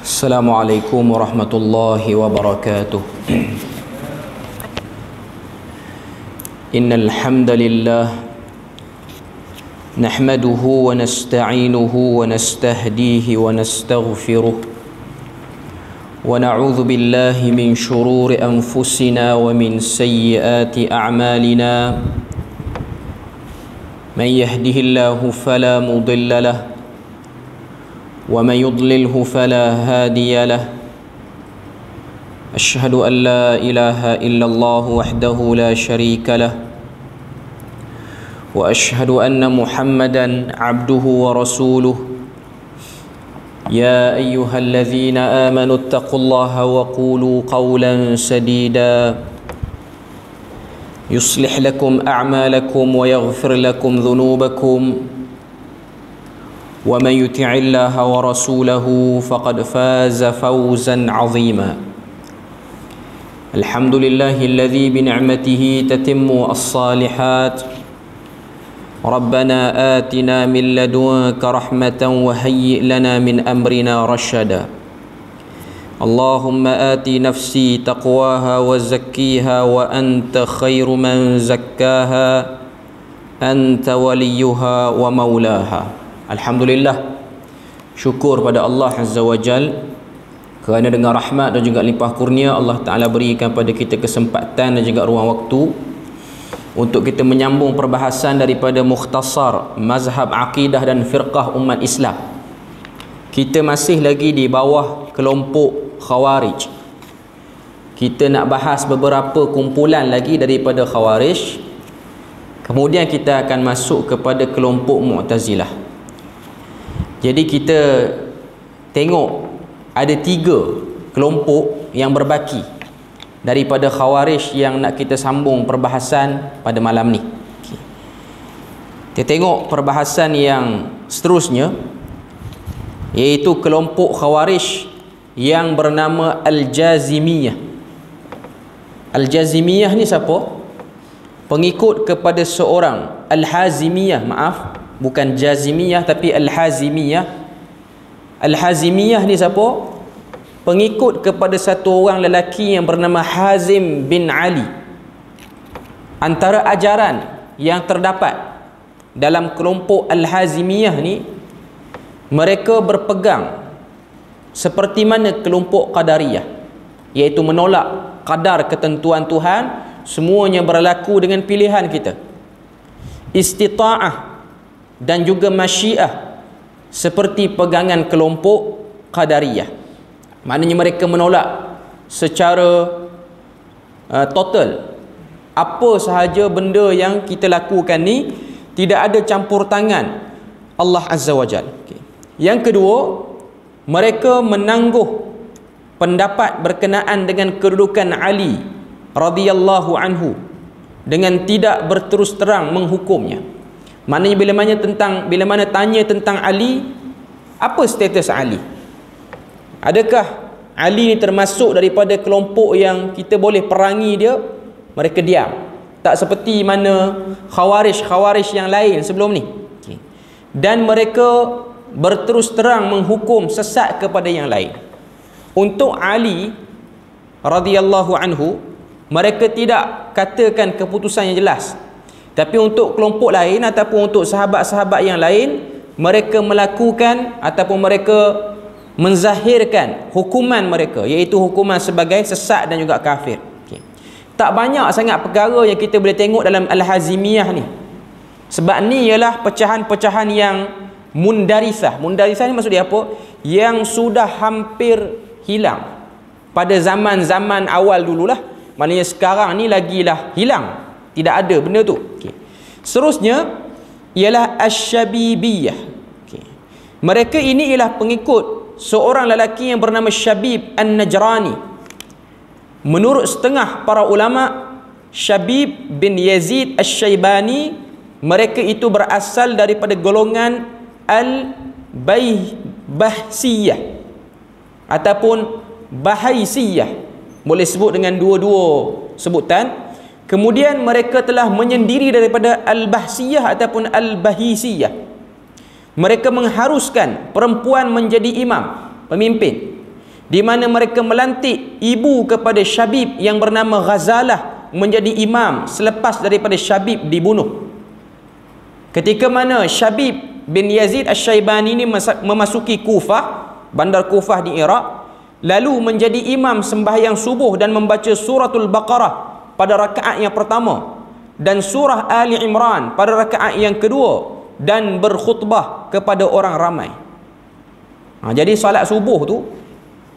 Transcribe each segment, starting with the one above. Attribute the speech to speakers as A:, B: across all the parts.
A: Assalamualaikum warahmatullahi wabarakatuh. Innal hamdalillah nahmaduhu wa nasta'inuhu wa nastahdihi wa nastaghfiruh wa na'udzu billahi min shururi anfusina wa min sayyiati a'malina. Man yahdihillahu fala mudilla lahu ومن يضلله فلا هادي له أشهد أن لا إله إلا الله وحده لا شريك له وأشهد أن محمدا عبده ورسوله يا أيها الذين آمنوا اتقوا الله وقولوا قولا سديدا يصلح لكم أعمالكم ويغفر لكم ذنوبكم ومن يطع الله ورسوله فقد فاز فوزا عظيما. الحمد لله الذي بنعمته تتم الصالحات. ربنا آتنا من لدنك رحمة وهيئ لنا من أمرنا رشدا. اللهم آت نفسي تقواها وزكيها وأنت خير من زكاها أنت وليها ومولاها. Alhamdulillah, syukur pada Allah Azza wa Jal kerana dengan rahmat dan juga limpah kurnia Allah Ta'ala berikan pada kita kesempatan dan juga ruang waktu untuk kita menyambung perbahasan daripada mukhtasar mazhab akidah dan firqah umat Islam. Kita masih lagi di bawah kelompok Khawarij. Kita nak bahas beberapa kumpulan lagi daripada Khawarij, kemudian kita akan masuk kepada kelompok Mu'tazilah. Jadi kita tengok ada 3 kelompok yang berbaki daripada Khawarij yang nak kita sambung perbahasan pada malam ni. Kita tengok perbahasan yang seterusnya, iaitu kelompok Khawarij yang bernama Al-Jazimiyah. Al-Jazimiyah ni siapa? Pengikut kepada seorang Al-Hazimiyah, bukan Jazimiyah tapi Al-Hazimiyah. Al-Hazimiyah ni siapa? Pengikut kepada satu orang lelaki yang bernama Hazim bin Ali. Antara ajaran yang terdapat dalam kelompok Al-Hazimiyah ni, mereka berpegang seperti mana kelompok Qadariyah, iaitu menolak qadar ketentuan Tuhan, semuanya berlaku dengan pilihan kita. Istita'ah dan juga masyiah seperti pegangan kelompok Qadariyah. Maknanya mereka menolak secara total apa sahaja benda yang kita lakukan ni, tidak ada campur tangan Allah Azza wa Jal. Yang kedua, mereka menangguh pendapat berkenaan dengan kedudukan Ali radhiyallahu anhu dengan tidak berterus terang menghukumnya. Maknanya bila mana tanya tentang Ali, apa status Ali? Adakah Ali ni termasuk daripada kelompok yang kita boleh perangi dia? Mereka diam. Tak seperti mana Khawarij yang lain sebelum ni. Dan mereka berterus terang menghukum sesat kepada yang lain. Untuk Ali radhiyallahu anhu, mereka tidak katakan keputusan yang jelas. Tapi untuk kelompok lain ataupun untuk sahabat-sahabat yang lain, mereka melakukan ataupun mereka menzahirkan hukuman mereka, iaitu hukuman sebagai sesat dan juga kafir. Tak banyak sangat perkara yang kita boleh tengok dalam Al-Hazimiyah ni. Sebab ni ialah pecahan-pecahan yang mundarisah. Mundarisah ni maksud dia apa? Yang sudah hampir hilang pada zaman-zaman awal dululah. Maknanya sekarang ni lagilah hilang, tidak ada benda tu. Seterusnya ialah Asy-Syabibiyah. Mereka ini ialah pengikut seorang lelaki yang bernama Syabib An-Najrani. Menurut setengah para ulama, Syabib bin Yazid Asy-Syaibani, mereka itu berasal daripada golongan Al-Bahsiyah ataupun Bahaisiyah. Boleh sebut dengan dua-dua sebutan. Kemudian mereka telah menyendiri daripada Al-Bahsiyah ataupun Al-Bahisiyah. Mereka mengharuskan perempuan menjadi imam, pemimpin. di mana mereka melantik ibu kepada Syabib yang bernama Ghazalah menjadi imam selepas daripada Syabib dibunuh. Ketika mana Syabib bin Yazid Asy-Syaibani ini memasuki Kufah, bandar Kufah di Iraq, lalu menjadi imam sembahyang subuh dan membaca suratul Baqarah pada rakaat yang pertama dan surah Ali Imran pada rakaat yang kedua dan berkhutbah kepada orang ramai. Jadi solat subuh tu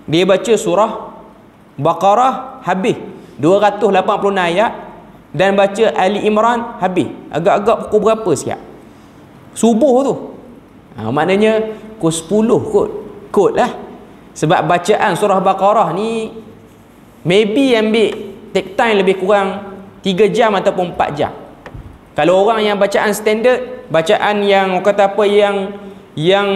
A: dia baca surah Baqarah habis 286 ayat dan baca Ali Imran habis agak-agak pukul berapa siap subuh tu. Maknanya pukul 10 kot lah. Sebab bacaan surah Baqarah ni maybe ambil take time lebih kurang 3 jam ataupun 4 jam. Kalau orang yang bacaan standard, bacaan yang kata apa yang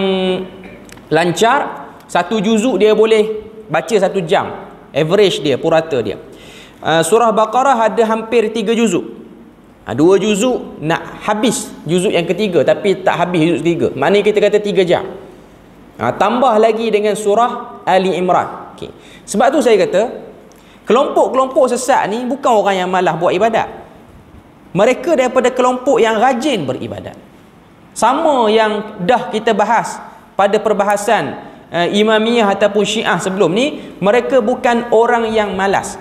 A: lancar, satu juzuk dia boleh baca 1 jam. Average dia, purata dia. Surah Baqarah ada hampir 3 juzuk. 2 juzuk nak habis juzuk yang ketiga tapi tak habis juzuk ketiga. Maknanya kita kata 3 jam. Tambah lagi dengan surah Ali Imran. Okay. Sebab tu saya kata kelompok-kelompok sesat ni bukan orang yang malas buat ibadat. Mereka daripada kelompok yang rajin beribadat. Sama yang dah kita bahas pada perbahasan Imamiyah ataupun Syiah sebelum ni, mereka bukan orang yang malas.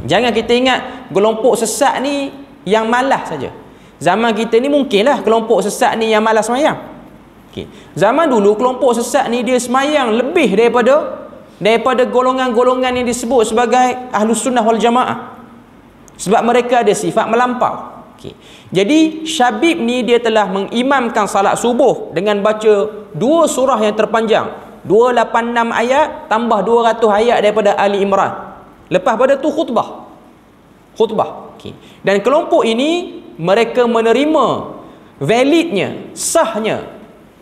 A: Jangan kita ingat kelompok sesat ni yang malas saja. Zaman kita ni mungkinlah kelompok sesat ni yang malas semayang. Okay. Zaman dulu kelompok sesat ni dia semayang lebih daripada golongan-golongan yang disebut sebagai Ahlus Sunnah wal Jamaah. Sebab mereka ada sifat melampau. Okay. Jadi Syabib ni dia telah mengimamkan salat subuh dengan baca 2 surah yang terpanjang, 286 ayat tambah 200 ayat daripada Ali Imran. Lepas pada tu khutbah. Okay. Dan kelompok ini mereka menerima validnya, sahnya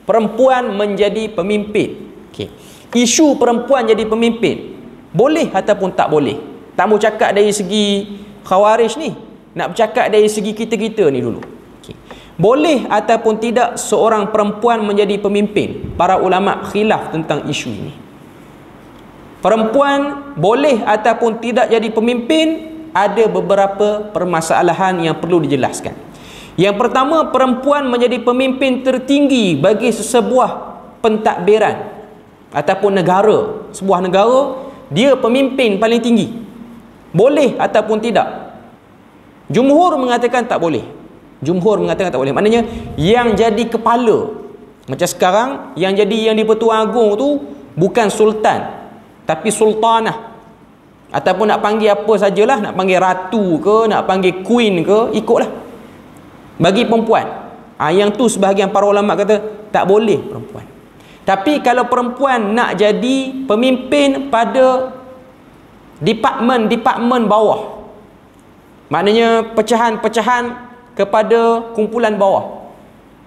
A: perempuan menjadi pemimpin. Okay. Isu perempuan jadi pemimpin boleh ataupun tak boleh. Tak mau cakap dari segi Khawarij ni, nak bercakap dari segi kita-kita ni dulu. Okay. Boleh ataupun tidak seorang perempuan menjadi pemimpin? Para ulama khilaf tentang isu ini. Perempuan boleh ataupun tidak jadi pemimpin, ada beberapa permasalahan yang perlu dijelaskan. Yang pertama, perempuan menjadi pemimpin tertinggi bagi sesebuah pentadbiran ataupun negara. Sebuah negara, dia pemimpin paling tinggi. Boleh ataupun tidak? Jumhur mengatakan tak boleh. Maknanya yang jadi kepala, macam sekarang yang di Pertuan Agong tu bukan sultan tapi sultanah, ataupun nak panggil apa sajalah, nak panggil ratu ke, nak panggil queen ke, ikutlah. Bagi perempuan, yang tu sebahagian para ulama kata tak boleh perempuan. Tapi kalau perempuan nak jadi pemimpin pada departmen bawah, maknanya pecahan-pecahan kepada kumpulan bawah,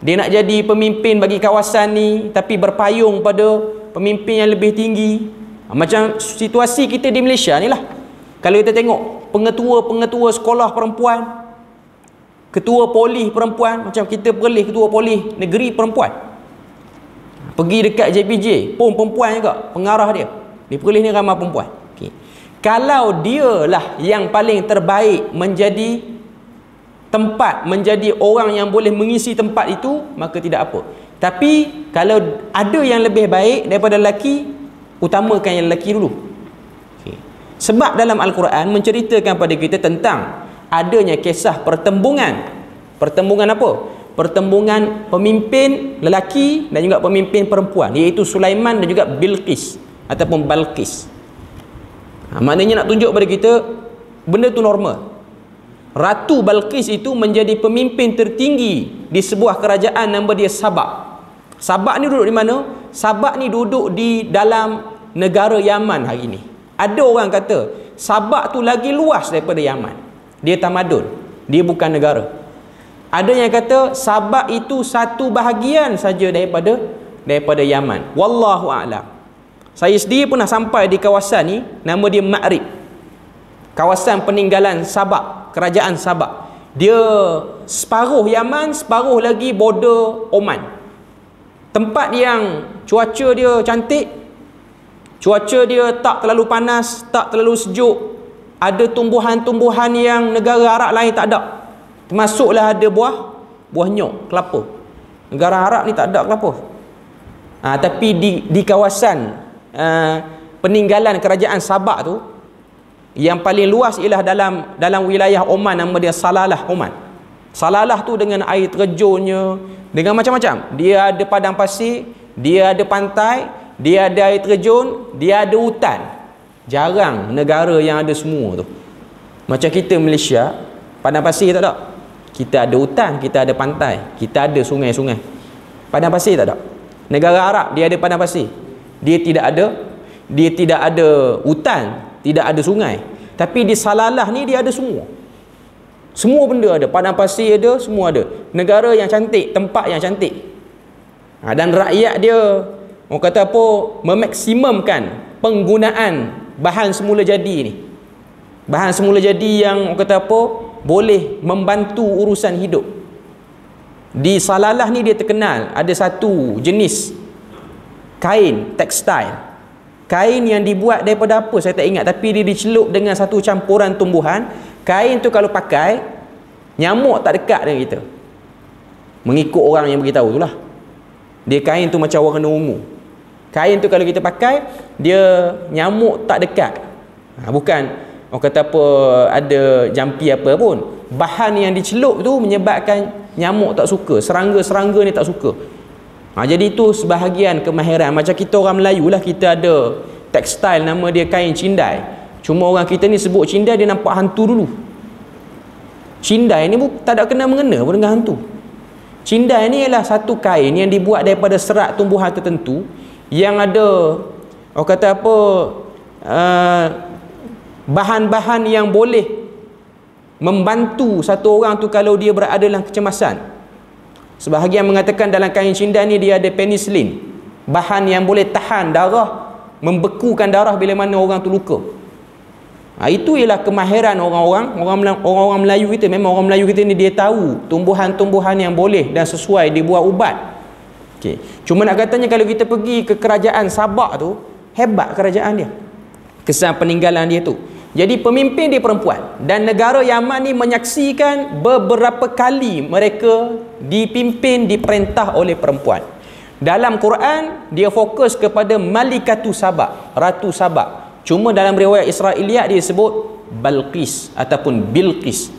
A: dia nak jadi pemimpin bagi kawasan ni tapi berpayung pada pemimpin yang lebih tinggi. Macam situasi kita di Malaysia ni lah. Kalau kita tengok pengetua sekolah perempuan, ketua polis perempuan, macam kita Perlis ketua polis negeri perempuan, pergi dekat JPJ pun perempuan juga pengarah dia. Di Perlis ni ramai perempuan. Okay. Kalau dia lah yang paling terbaik menjadi tempat, menjadi orang yang boleh mengisi tempat itu, maka tidak apa. Tapi kalau ada yang lebih baik daripada lelaki, utamakan yang lelaki dulu. Okay. Sebab dalam Al-Quran menceritakan pada kita tentang adanya kisah pertembungan apa? Pertembungan pemimpin lelaki dan juga pemimpin perempuan, iaitu Sulaiman dan juga Bilqis ataupun Balqis. Maknanya nak tunjuk pada kita benda tu normal. Ratu Balqis itu menjadi pemimpin tertinggi di sebuah kerajaan nama dia Sabak. Sabak ni duduk di mana? Sabak ni duduk di dalam negara Yaman hari ini. Ada orang kata Sabak tu lagi luas daripada Yaman. Dia tamadun, dia bukan negara. Ada yang kata Sabak itu satu bahagian saja daripada Yaman. Wallahu a'lam. Saya sendiri pernah sampai di kawasan ni, nama dia Ma'rib. Kawasan peninggalan Sabak, kerajaan Sabak. Dia separuh Yaman, separuh lagi border Oman. Tempat yang cuaca dia cantik, Cuaca dia tak terlalu panas, tak terlalu sejuk. Ada tumbuhan-tumbuhan yang negara Arab lain tak ada. Termasuklah ada buah nyok, kelapa. Negara Arab ni tak ada kelapa. Tapi di kawasan peninggalan kerajaan Sabak tu, yang paling luas ialah dalam wilayah Oman, nama dia Salalah Oman. Salalah tu dengan air terjunnya, dengan macam-macam. Dia ada padang pasir, dia ada pantai, dia ada air terjun, dia ada hutan. Jarang negara yang ada semua tu. Macam kita Malaysia, padang pasir tak ada. Kita ada hutan, kita ada pantai, kita ada sungai-sungai. Padang pasir tak ada. Negara Arab dia ada padang pasir. Dia tidak ada hutan, tidak ada sungai. Tapi di Salalah ni dia ada semua. Semua benda ada. Padang pasir ada, semua ada. Negara yang cantik, tempat yang cantik. Dan rakyat dia, orang kata apa, memaksimumkan penggunaan bahan semula jadi ni. Bahan semula jadi yang orang kata apa, boleh membantu urusan hidup. Di Salalah ni dia terkenal ada satu jenis kain tekstil. Kain yang dibuat daripada apa saya tak ingat, tapi dia dicelup dengan satu campuran tumbuhan. Kain tu kalau pakai, nyamuk tak dekat dengan kita. Mengikut orang yang beritahu tu lah. Dia kain tu macam warna ungu. Kain tu kalau kita pakai, dia nyamuk tak dekat. Bukan orang kata apa ada jampi apa pun. Bahan yang dicelup tu menyebabkan nyamuk tak suka, serangga-serangga ni tak suka. Jadi itu sebahagian kemahiran. Macam kita orang Melayu lah, kita ada tekstil nama dia kain cindai. Cuma orang kita ni sebut cindai, dia nampak hantu dulu. Cindai ni tak ada kena-mengena pun dengan hantu. Cindai ni ialah satu kain yang dibuat daripada serat tumbuhan tertentu yang ada orang kata apa bahan-bahan yang boleh membantu satu orang tu kalau dia berada dalam kecemasan. Sebahagian mengatakan dalam kain cindai ni dia ada penicillin, bahan yang boleh tahan darah, membekukan darah bila mana orang tu luka. Itu ialah kemahiran orang Melayu kita. Memang orang Melayu kita ni dia tahu tumbuhan-tumbuhan yang boleh dan sesuai dibuat ubat. Okey. Cuma nak katanya kalau kita pergi ke kerajaan Sabak tu, hebat kerajaan dia. Kesan peninggalan dia tu. Jadi pemimpin dia perempuan, dan negara Yaman ni menyaksikan beberapa kali mereka dipimpin, diperintah oleh perempuan. Dalam Quran dia fokus kepada Malikatu Sabak, Ratu Sabak. Cuma dalam riwayat Israiliyat dia sebut Balqis ataupun Bilqis.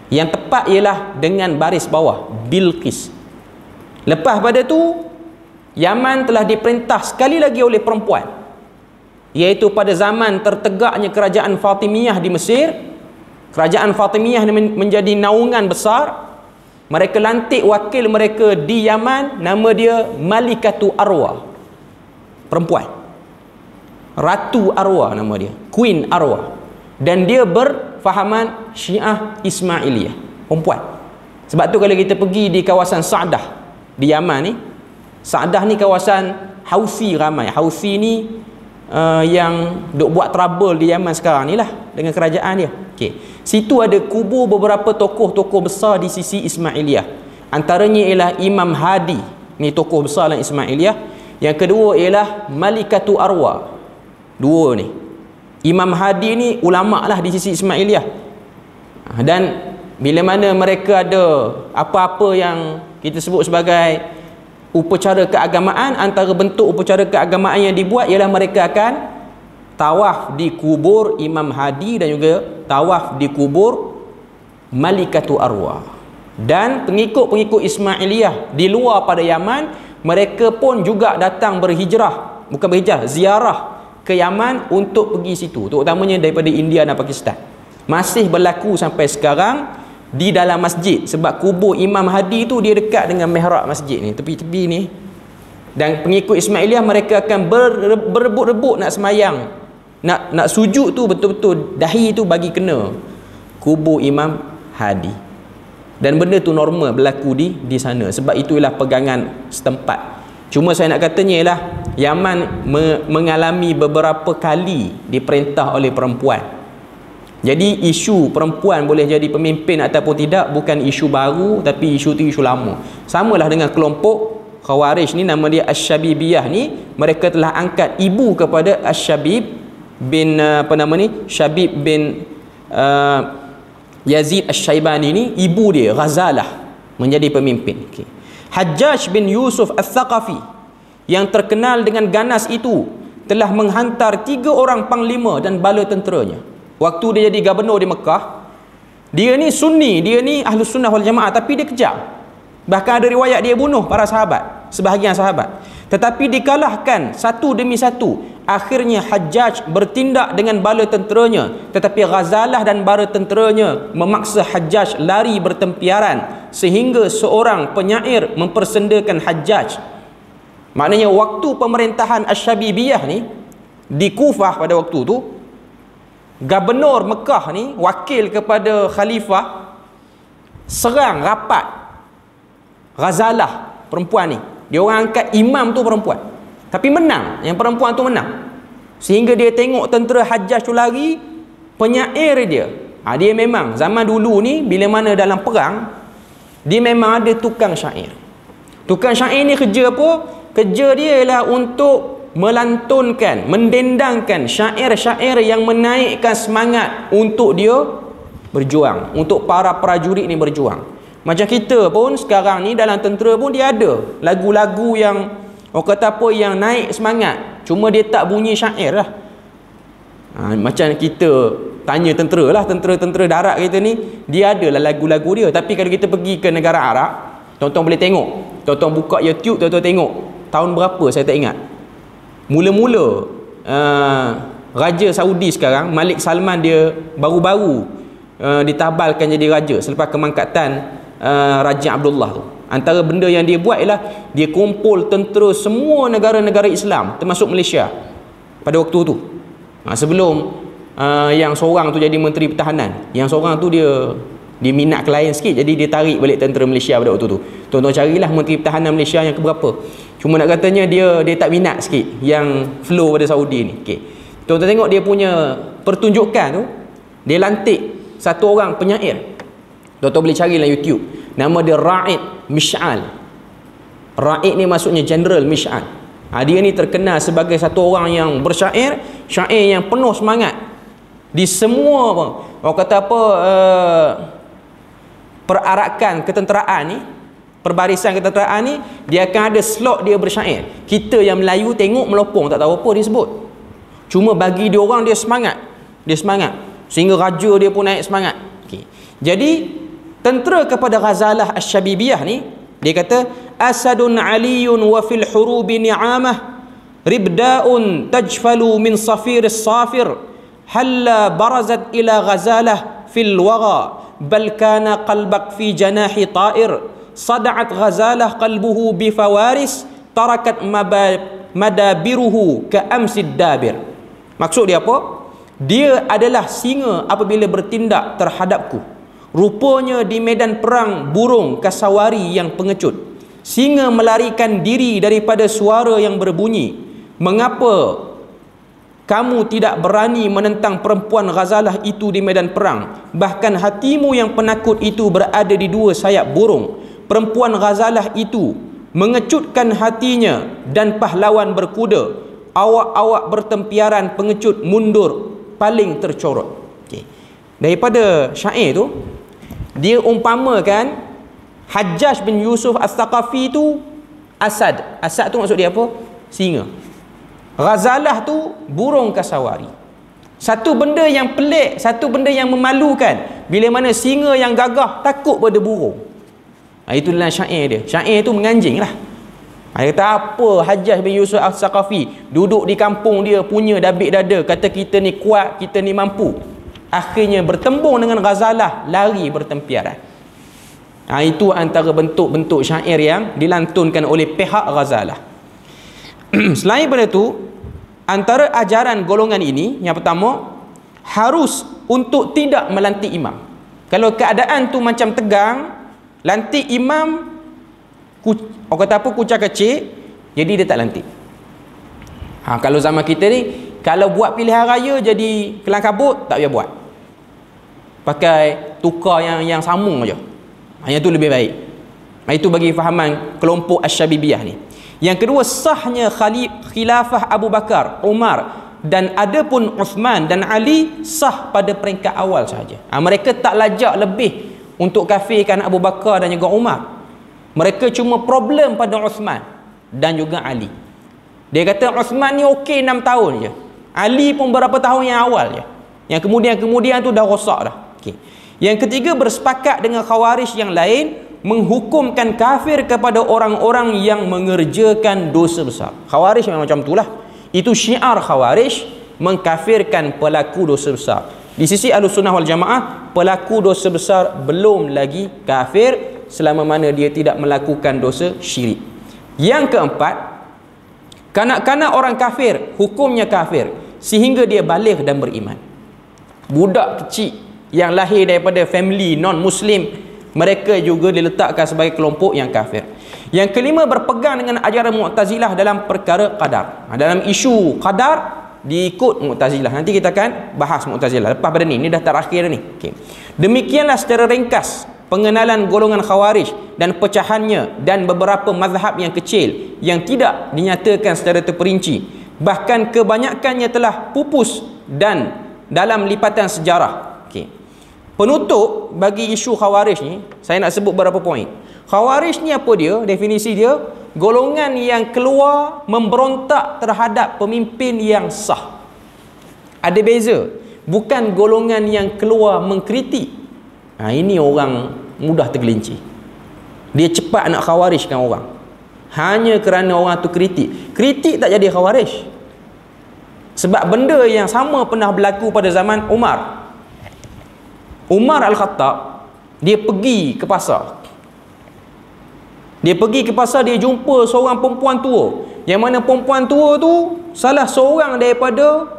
A: Yang tepat ialah dengan baris bawah, Bilqis. Lepas pada tu Yaman telah diperintah sekali lagi oleh perempuan, iaitu pada zaman tertegaknya kerajaan Fatimiyah di Mesir. Kerajaan Fatimiyah menjadi naungan besar. Mereka lantik wakil mereka di Yaman, nama dia Malikatu Arwa, perempuan. Ratu Arwa nama dia, Queen Arwa. Dan dia berfahaman Syiah Ismailiyah, perempuan. Sebab tu kalau kita pergi di kawasan Sa'dah di Yaman ni, Sa'dah ni kawasan Houthi ramai. Houthi ni yang duk buat trouble di Yaman sekarang ni lah dengan kerajaan dia. Okey. Situ ada kubur beberapa tokoh-tokoh besar di sisi Ismailiyah. Antaranya ialah Imam Hadi, ni tokoh besar dalam Ismailiyah. Yang kedua ialah Malikatu Arwa. Dua ni. Imam Hadi ni ulama lah di sisi Ismailiyah. Dan bila mana mereka ada apa-apa yang kita sebut sebagai upacara keagamaan, antara bentuk upacara keagamaan yang dibuat ialah mereka akan tawaf di kubur Imam Hadi dan juga tawaf di kubur Malikatu Arwa. Dan pengikut-pengikut Ismailiyah di luar pada Yaman, mereka pun juga datang berhijrah, bukan berhijrah, ziarah ke Yaman untuk pergi situ, terutamanya daripada India dan Pakistan. Masih berlaku sampai sekarang di dalam masjid, sebab kubur Imam Hadi tu dia dekat dengan mihrab masjid ni, tepi-tepi ni. Dan pengikut Ismailiyah mereka akan berebut-rebut nak semayang, nak sujud tu betul-betul dahi tu bagi kena kubur Imam Hadi. Dan benda tu normal berlaku di sana, sebab itu ialah pegangan setempat. Cuma saya nak katanya ialah Yaman mengalami beberapa kali diperintah oleh perempuan. Jadi isu perempuan boleh jadi pemimpin ataupun tidak bukan isu baru, tapi isu tu isu lama. Samalah dengan kelompok Khawarij ni nama dia Asy-Syabibiyah ni, mereka telah angkat ibu kepada Asy-Syabib bin Syabib bin Yazid Asy-Syaibani ni, ibu dia Ghazalah menjadi pemimpin. Okay. Hajjaj bin Yusuf Al-Thaqafi yang terkenal dengan ganas itu telah menghantar 3 orang panglima dan bala tenteranya. Waktu dia jadi gubernur di Mekah, dia ni Sunni, dia ni Ahlus Sunnah wal Jamaah, tapi dia kejam. Bahkan ada riwayat dia bunuh para sahabat, sebahagian sahabat. Tetapi dikalahkan satu demi satu. Akhirnya Hajjaj bertindak dengan bala tenteranya, tetapi Ghazalah dan bala tenteranya memaksa Hajjaj lari bertempiaran, sehingga seorang penyair mempersendakan Hajjaj. Maknanya waktu pemerintahan Asy-Syabibiyah ni di Kufah pada waktu tu, gubernur Mekah ni, wakil kepada khalifah, serang rapat Ghazalah, perempuan ni. Dia orang angkat imam tu perempuan, tapi menang, yang perempuan tu menang. Sehingga dia tengok tentera Hajjaj tu lari, penyair dia, dia memang zaman dulu ni, bila mana dalam perang, dia memang ada tukang syair. Tukang syair ni kerja apa? Kerja dia ialah untuk melantunkan, mendendangkan syair-syair yang menaikkan semangat untuk dia berjuang, untuk para prajurit ni berjuang. Macam kita pun sekarang ni dalam tentera pun dia ada lagu-lagu yang orang kata apa, yang naik semangat, cuma dia tak bunyi syair lah. Macam kita tanya tentera lah, tentera darat kita ni, dia ada lah lagu-lagu dia. Tapi kalau kita pergi ke negara Arab, tuan-tuan boleh tengok, tuan-tuan buka YouTube, tuan-tuan tengok tahun berapa saya tak ingat, mula-mula Raja Saudi sekarang, Malik Salman, dia baru-baru ditabalkan jadi raja selepas kemangkatan Raja Abdullah tu. Antara benda yang dia buat ialah dia kumpul tentera semua negara-negara Islam termasuk Malaysia pada waktu tu. Sebelum yang seorang tu jadi Menteri Pertahanan, yang seorang tu dia minat klien sikit, jadi dia tarik balik tentera Malaysia pada waktu tu. Tuan-tuan carilah Menteri Pertahanan Malaysia yang keberapa. Cuma nak katanya dia tak minat sikit yang flow pada Saudi ni. Okay. Tuan-tuan tengok dia punya pertunjukan tu, dia lantik satu orang penyair. Tuan-tuan boleh cari dalam YouTube. Nama dia Ra'id Mish'al. Ra'id ni maksudnya General Mish'al. Dia ni terkenal sebagai satu orang yang bersyair, syair yang penuh semangat. Di semua orang kata apa, perarakan ketenteraan ni, perbarisan ketenteraan ni, dia akan ada slot dia bersyair. Kita yang Melayu tengok melopong, tak tahu apa dia sebut. Cuma bagi dia orang, dia semangat. Dia semangat. Sehingga raja dia pun naik semangat. Okay. Jadi tentera kepada Ghazalah Asy-Syabibiyah ni, dia kata asadun aliyun wa fil hurubi ni'amah ribda'un tajfalu min safir as-safir halla barazat ila Ghazalah fil wagha bal kana qalbak fi janahi ta'ir sada'at Ghazalah qalbuhu bi fawaris tarakat madabiruhu ka amsid dabir. Maksud dia apa? Dia adalah singa apabila bertindak terhadapku. Rupanya di medan perang burung kasawari yang pengecut. Singa melarikan diri daripada suara yang berbunyi. Mengapa kamu tidak berani menentang perempuan Ghazalah itu di medan perang? Bahkan hatimu yang penakut itu berada di 2 sayap burung. Perempuan Ghazalah itu mengecutkan hatinya dan pahlawan berkuda. Awak-awak bertempiaran pengecut mundur paling tercorot. Okay. Daripada syair tu, dia umpamakan Hajjaj bin Yusuf Al-Thaqafi tu asad. Asad tu maksud dia apa? Singa. Ghazalah tu burung kasawari. Satu benda yang pelik, satu benda yang memalukan, bila mana singa yang gagah takut pada burung. Itu dalam syair dia. Syair tu menganjing lah. Dia kata apa Hajjaj bin Yusuf Al-Thaqafi duduk di kampung dia, punya dabik dada, kata kita ni kuat, kita ni mampu. Akhirnya bertembung dengan Ghazalah, lari bertempiaran. Itu antara bentuk-bentuk syair yang dilantunkan oleh pihak Ghazalah. Selain daripada itu, antara ajaran golongan ini, yang pertama, harus untuk tidak melantik imam. Kalau keadaan tu macam tegang, lantik imam, orang kata apa, kucak kecil, jadi dia tak lantik. Kalau zaman kita ni, kalau buat pilihan raya jadi kelang kabut, tak payah buat. Pakai tukar yang sambung aja. Yang tu lebih baik. Itu bagi fahaman kelompok Asy-Syabibiyah ni. Yang kedua, sahnya khilafah Abu Bakar, Umar dan adapun Uthman dan Ali sah pada peringkat awal sahaja. Mereka tak lajak lebih untuk kafirkan Abu Bakar dan juga Umar. Mereka cuma problem pada Uthman dan juga Ali. Dia kata Uthman ni okey 6 tahun je. Ali pun berapa tahun yang awal je. Yang kemudian tu dah rosak dah. Okay. Yang ketiga, bersepakat dengan Khawarij yang lain menghukumkan kafir kepada orang-orang yang mengerjakan dosa besar. Khawarij memang macam itulah. Itu syiar Khawarij, mengkafirkan pelaku dosa besar. Di sisi Ahlussunnah wal Jamaah, pelaku dosa besar belum lagi kafir selama mana dia tidak melakukan dosa syirik. Yang keempat, kanak-kanak orang kafir hukumnya kafir sehingga dia baligh dan beriman. Budak kecil yang lahir daripada family non-muslim, mereka juga diletakkan sebagai kelompok yang kafir. Yang kelima, berpegang dengan ajaran Mu'tazilah dalam perkara qadar. Dalam isu qadar diikut Mu'tazilah. Nanti kita akan bahas Mu'tazilah lepas pada ni dah terakhir ni. Okay. Demikianlah secara ringkas pengenalan golongan Khawarij dan pecahannya dan beberapa mazhab yang kecil yang tidak dinyatakan secara terperinci. Bahkan kebanyakannya telah pupus dan dalam lipatan sejarah. Okay. Penutup bagi isu Khawarij ni, saya nak sebut beberapa poin. Khawarij ni apa dia? Definisi dia, golongan yang keluar memberontak terhadap pemimpin yang sah. Ada beza. Bukan golongan yang keluar mengkritik. Ini orang mudah tergelincir. Dia cepat nak khawarijkan orang. Hanya kerana orang tu kritik. Kritik tak jadi Khawarij. Sebab benda yang sama pernah berlaku pada zaman Umar. Umar Al-Khattab, dia pergi ke pasar. Dia pergi ke pasar, dia jumpa seorang perempuan tua. Yang mana perempuan tua tu salah seorang daripada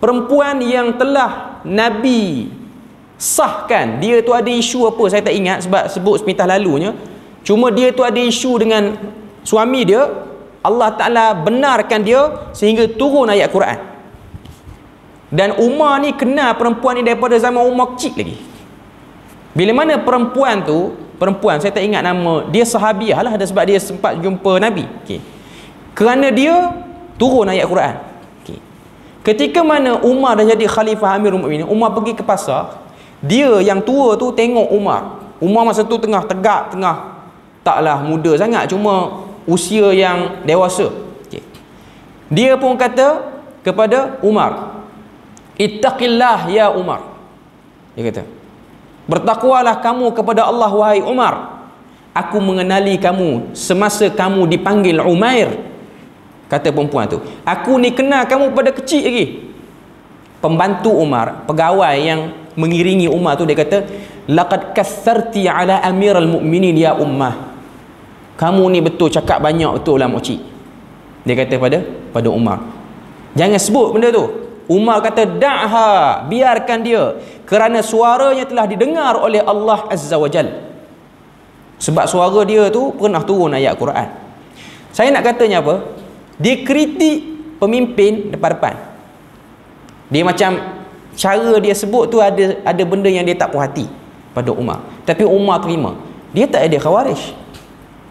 A: perempuan yang telah Nabi sahkan. Dia tu ada isu apa, saya tak ingat sebab sebut sepintas lalunya. Cuma dia tu ada isu dengan suami dia. Allah Ta'ala benarkan dia sehingga turun ayat Quran. Dan Umar ni kenal perempuan ni daripada zaman Umar kecil lagi. Bila mana perempuan tu, saya tak ingat nama, dia sahabiah lah, sebab dia sempat jumpa Nabi. Okay. Kerana dia turun ayat Quran. Okay. Ketika mana Umar dah jadi Khalifah Amirul Mukminin, Umar pergi ke pasar. Dia yang tua tu tengok Umar. Umar masa tu tengah tegak, taklah muda sangat, cuma usia yang dewasa. Okay. Dia pun kata kepada Umar, "Ittaqillah ya Umar." Dia kata, "Bertakwalah kamu kepada Allah wahai Umar. Aku mengenali kamu semasa kamu dipanggil Umair." Kata perempuan tu, "Aku ni kenal kamu pada kecil lagi." Pembantu Umar, pegawai yang mengiringi Umar tu, dia kata, "Laqad kassarti ala Amirul Mukminin ya ummah." Kamu ni betul cakap banyak betul lah makcik. Dia kata pada Umar. Jangan sebut benda tu. Umar kata, "Da'ha, biarkan dia, kerana suaranya telah didengar oleh Allah Azza wa Jal." Sebab suara dia tu pernah turun ayat Quran. Saya nak katanya apa? Dia kritik pemimpin depan-depan. Dia macam cara dia sebut tu ada benda yang dia tak puas hati pada Umar. Tapi Umar terima. Dia tak ada Khawarij.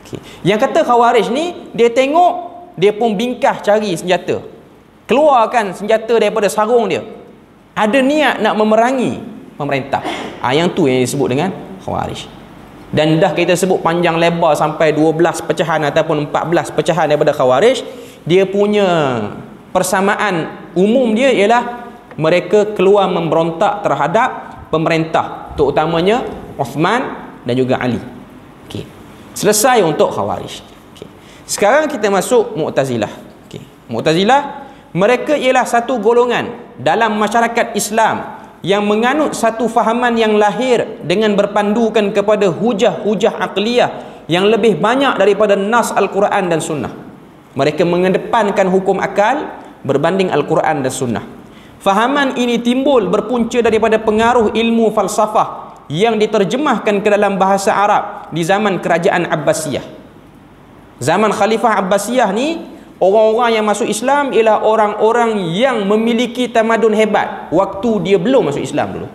A: Okay. Yang kata Khawarij ni, dia tengok, dia pun bingkah cari senjata. Keluarkan senjata daripada sarung dia. Ada niat nak memerangi pemerintah. Yang tu yang disebut dengan Khawarij. Dan dah kita sebut panjang lebar sampai 12 pecahan ataupun 14 pecahan daripada Khawarij. Dia punya persamaan umum dia ialah mereka keluar memberontak terhadap pemerintah, terutamanya Uthman dan juga Ali. Okay. Selesai untuk Khawarij. Okay. Sekarang kita masuk Mu'tazilah. Okay. Mu'tazilah, mereka ialah satu golongan dalam masyarakat Islam yang menganut satu fahaman yang lahir dengan berpandukan kepada hujah-hujah aqliyah yang lebih banyak daripada nas Al-Quran dan Sunnah. Mereka mengedepankan hukum akal berbanding Al-Quran dan Sunnah. Fahaman ini timbul berpunca daripada pengaruh ilmu falsafah yang diterjemahkan ke dalam bahasa Arab di zaman kerajaan Abbasiyah. Zaman Khalifah Abbasiyah ni, orang-orang yang masuk Islam ialah orang-orang yang memiliki tamadun hebat waktu dia belum masuk Islam dulu.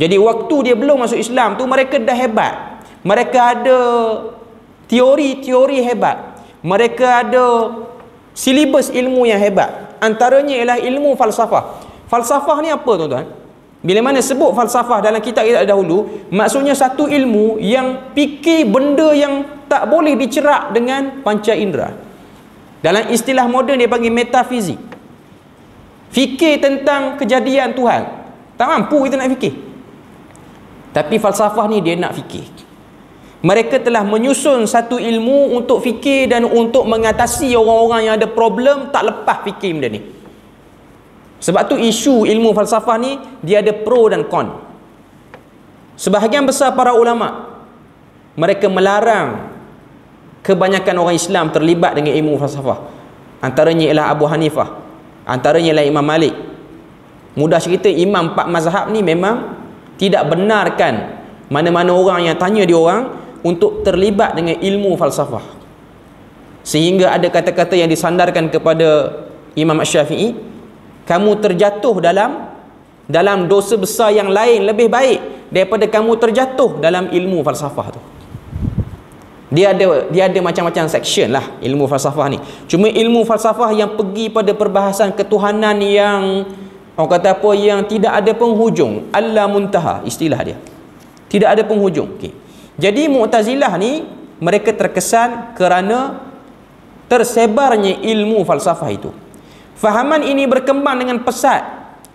A: Jadi waktu dia belum masuk Islam tu, mereka dah hebat. Mereka ada teori-teori hebat. Mereka ada silibus ilmu yang hebat. Antaranya ialah ilmu falsafah. Falsafah ni apa tuan-tuan? Bila mana sebut falsafah dalam kitab-kitab dahulu, maksudnya satu ilmu yang fikir benda yang tak boleh dicerak dengan panca indera. Dalam istilah moden dia panggil metafizik. Fikir tentang kejadian Tuhan. Tak mampu kita nak fikir. Tapi falsafah ni dia nak fikir. Mereka telah menyusun satu ilmu untuk fikir dan untuk mengatasi orang-orang yang ada problem tak lepas fikir benda ni. Sebab tu isu ilmu falsafah ni dia ada pro dan con. Sebahagian besar para ulama mereka melarang kebanyakan orang Islam terlibat dengan ilmu falsafah. Antaranya ialah Abu Hanifah, antaranya ialah Imam Malik. Mudah cerita, imam 4 mazhab ni memang tidak benarkan mana-mana orang yang tanya dia orang untuk terlibat dengan ilmu falsafah. Sehingga ada kata-kata yang disandarkan kepada Imam Syafi'i, kamu terjatuh dalam dosa besar yang lain lebih baik daripada kamu terjatuh dalam ilmu falsafah tu. Dia ada macam-macam section lah ilmu falsafah ni. Cuma ilmu falsafah yang pergi pada perbahasan ketuhanan yang orang kata apa, yang tidak ada penghujung, alla muntaha istilah dia. Tidak ada penghujung. Okay. Jadi Mu'tazilah ni mereka terkesan kerana tersebarnya ilmu falsafah itu. Fahaman ini berkembang dengan pesat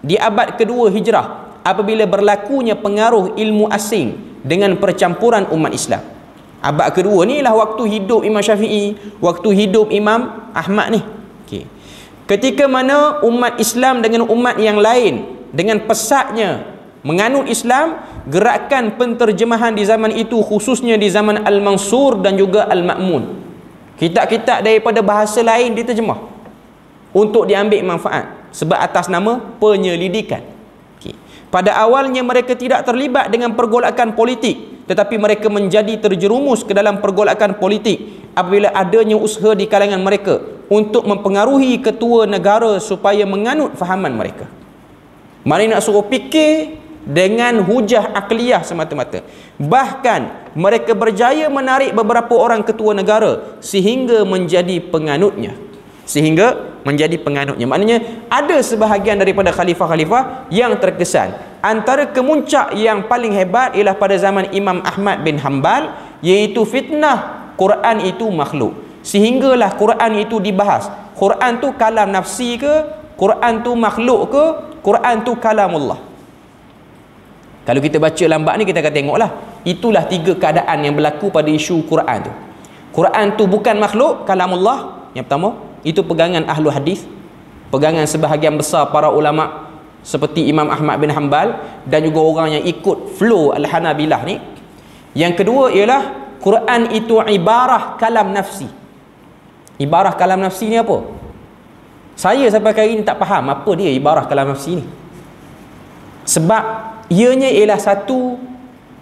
A: di abad kedua Hijrah apabila berlakunya pengaruh ilmu asing dengan percampuran umat Islam. Abad kedua ni lah waktu hidup Imam Syafi'i, waktu hidup Imam Ahmad ni. Okay. Ketika mana umat Islam dengan umat yang lain dengan pesatnya menganut Islam, gerakan penterjemahan di zaman itu khususnya di zaman Al-Mansur dan juga Al-Ma'mun, kitab-kitab daripada bahasa lain diterjemah untuk diambil manfaat sebab atas nama penyelidikan. Okay. Pada awalnya mereka tidak terlibat dengan pergolakan politik, tetapi mereka menjadi terjerumus ke dalam pergolakan politik apabila adanya usaha di kalangan mereka untuk mempengaruhi ketua negara supaya menganut fahaman mereka. Mari nak suruh fikir dengan hujah akliyah semata-mata. Bahkan mereka berjaya menarik beberapa orang ketua negara sehingga menjadi penganutnya. Maknanya ada sebahagian daripada khalifah-khalifah yang terkesan. Antara kemuncak yang paling hebat ialah pada zaman Imam Ahmad bin Hanbal, iaitu fitnah Quran itu makhluk. Sehinggalah Quran itu dibahas. Quran tu kalam nafsi ke? Quran tu makhluk ke? Quran tu kalamullah. Kalau kita baca lambat ni kita akan tengoklah. Itulah 3 keadaan yang berlaku pada isu Quran tu. Quran tu bukan makhluk, kalamullah. Yang pertama, itu pegangan ahlu hadis, pegangan sebahagian besar para ulama seperti Imam Ahmad bin Hanbal dan juga orang yang ikut flow Al-Hanabilah ni. Yang kedua ialah Quran itu ibarah kalam nafsi. Ibarah kalam nafsi ni apa? Saya sampai kali ini tak faham apa dia ibarah kalam nafsi ni. Sebab ianya ialah satu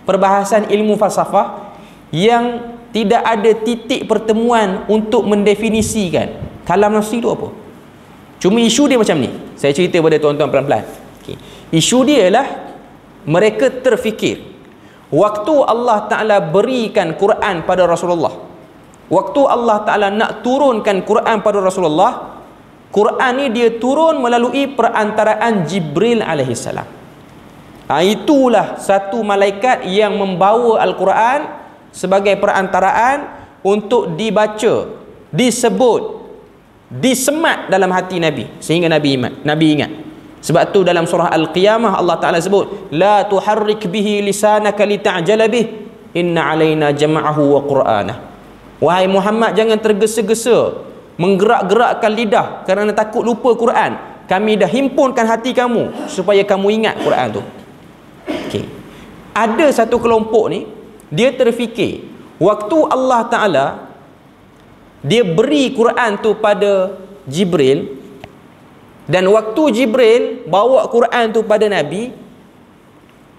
A: perbahasan ilmu falsafah yang tidak ada titik pertemuan untuk mendefinisikan kalam nafsi itu apa. Cuma isu dia macam ni. Saya cerita pada tuan-tuan pelan-pelan. Okay. Isu dia ialah mereka terfikir waktu Allah Ta'ala berikan Quran pada Rasulullah, waktu Allah Ta'ala nak turunkan Quran pada Rasulullah, Quran ni dia turun melalui perantaraan Jibril alaihissalam. Itulah satu malaikat yang membawa Al-Quran sebagai perantaraan untuk dibaca, disebut, disemat dalam hati Nabi sehingga Nabi ingat. Sebab tu dalam surah Al-Qiyamah Allah Ta'ala sebut, la tuharrik bihi lisanaka lita'jala bih, inna alaina jama'ahu wa qur'anah. Wahai Muhammad, jangan tergesa-gesa menggerak-gerakkan lidah kerana takut lupa Quran. Kami dah himpunkan hati kamu supaya kamu ingat Quran tu. Okay. Ada satu kelompok ni dia terfikir waktu Allah Ta'ala dia beri Quran tu pada Jibril, dan waktu Jibril bawa Quran tu pada Nabi,